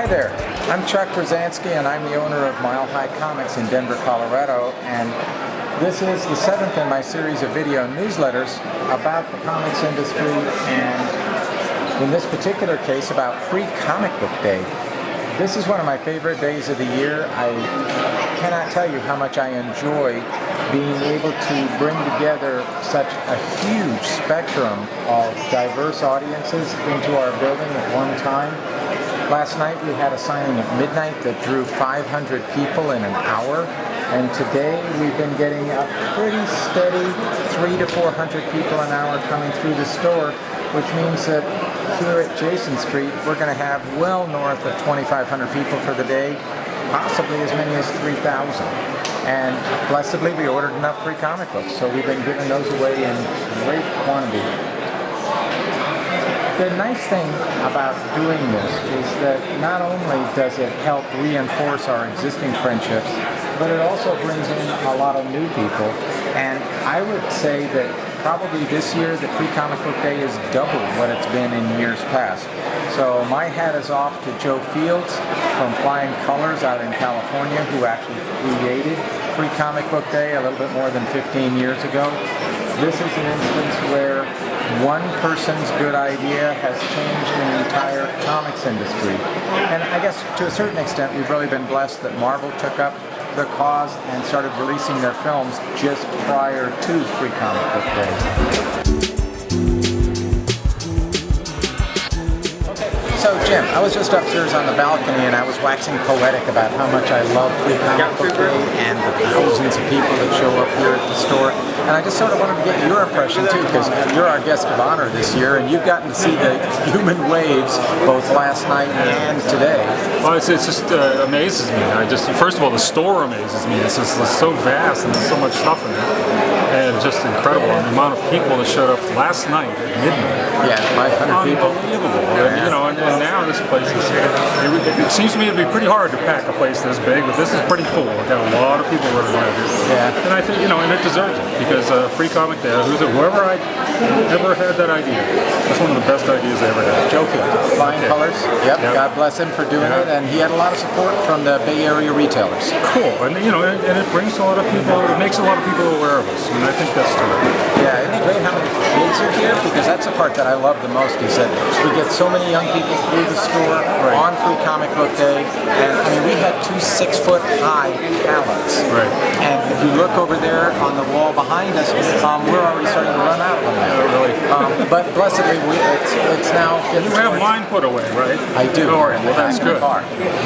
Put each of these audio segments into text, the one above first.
Hi there, I'm Chuck Rozanski and I'm the owner of Mile High Comics in Denver, Colorado, and this is the seventh in my series of video newsletters about the comics industry, and in this particular case about Free Comic Book Day. This is one of my favorite days of the year. I cannot tell you how much I enjoy being able to bring together such a huge spectrum of diverse audiences into our building at one time. Last night we had a signing at midnight that drew 500 people in an hour, and today we've been getting a pretty steady 300 to 400 people an hour coming through the store, which means that here at Jason Street we're going to have well north of 2,500 people for the day, possibly as many as 3,000. And blessedly we ordered enough free comic books, so we've been giving those away in great quantity. The nice thing about doing this is that not only does it help reinforce our existing friendships, but it also brings in a lot of new people. And I would say that probably this year that Free Comic Book Day is double what it's been in years past. So my hat is off to Joe Fields from Flying Colors out in California, who actually created Free Comic Book Day a little bit more than 15 years ago. This is an instance where one person's good idea has changed the entire comics industry. And I guess to a certain extent we've really been blessed that Marvel took up the cause and started releasing their films just prior to Free Comic Book Day. So Jim, I was just upstairs on the balcony and I was waxing poetic about how much I love Free Comic Book Day and the thousands of people that show up here at the store. And I just sort of wanted to get your impression too, because you're our guest of honor this year and you've gotten to see the human waves both last night and today. Well, it just amazes me. First of all, the store amazes me. It's just so vast and there's so much stuff in it. And just incredible. And the amount of people that showed up last night at midnight. Yeah, 500 people. Unbelievable. And, and now this place is, it seems to me to be pretty hard to pack a place this big, but this is pretty full. We've got a lot of people running around here. Yeah. And I think, and it deserves it, because Free Comic Day, whoever ever had that idea, that's one of the best ideas they ever had. Joe Fields, Flying Colors. Yep. God bless him for doing it, and he had a lot of support from the Bay Area retailers. Cool. And, and it brings a lot of people, it makes a lot of people aware of us, and I think that's terrific. Yeah, isn't it great how many kids are here? Because that's the part that I love the most, is that we get so many young people through the store on Free Comic Book Day, and I mean, we had 2 6-foot-high pallets. Right. And if you look over there on the wall behind us, we're already starting to run out of them now. Really. But blessedly, it's now... You have mine put away, right? I do. All right, well, that's good.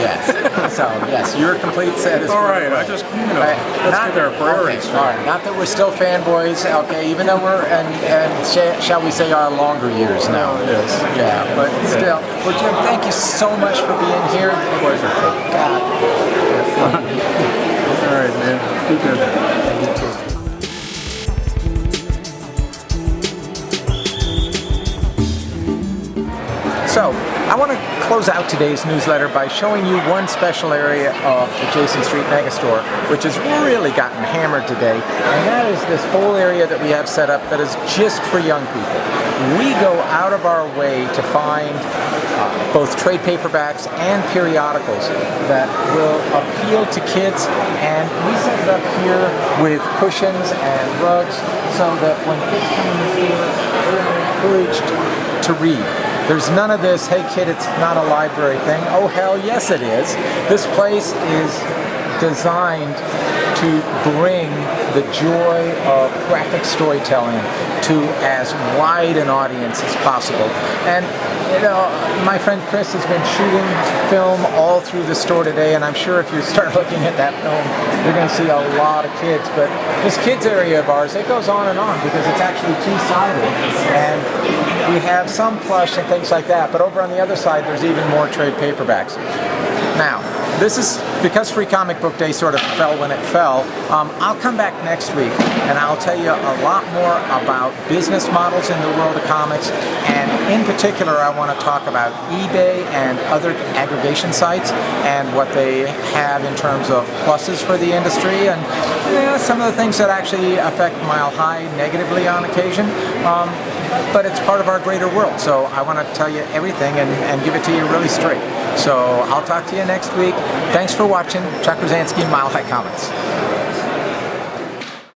Yes. So, yes, your complete set is... All right, I just, let's get our priorities straight. All right, not that we're still fanboys, okay, even though we're, shall we say, our longer years now. Yes. Yeah, but still. Well, Jim, thank you so much for being here. Pleasure. God. All right, man. Be good. You too. So, I want to close out today's newsletter by showing you one special area of the Jason Street Megastore, which has really gotten hammered today, and that is this whole area that we have set up that is just for young people. We go out of our way to find both trade paperbacks and periodicals that will appeal to kids, and we set it up here with cushions and rugs so that when kids come in the store, they're encouraged to read. There's none of this, hey kid, it's not a library thing. Oh hell yes it is. This place is designed to bring the joy of graphic storytelling to as wide an audience as possible. And my friend Chris has been shooting film all through the store today, and I'm sure if you start looking at that film, you're going to see a lot of kids. But this kids area of ours, it goes on and on because it's actually two-sided. And we have some plush and things like that, but over on the other side there's even more trade paperbacks. Now, this is because Free Comic Book Day sort of fell when it fell. I'll come back next week and I'll tell you a lot more about business models in the world of comics, and in particular I want to talk about eBay and other aggregation sites and what they have in terms of pluses for the industry, and some of the things that actually affect Mile High negatively on occasion. But it's part of our greater world, so I want to tell you everything and give it to you really straight. So I'll talk to you next week. Thanks for watching. Chuck Rozanski, Mile High Comics.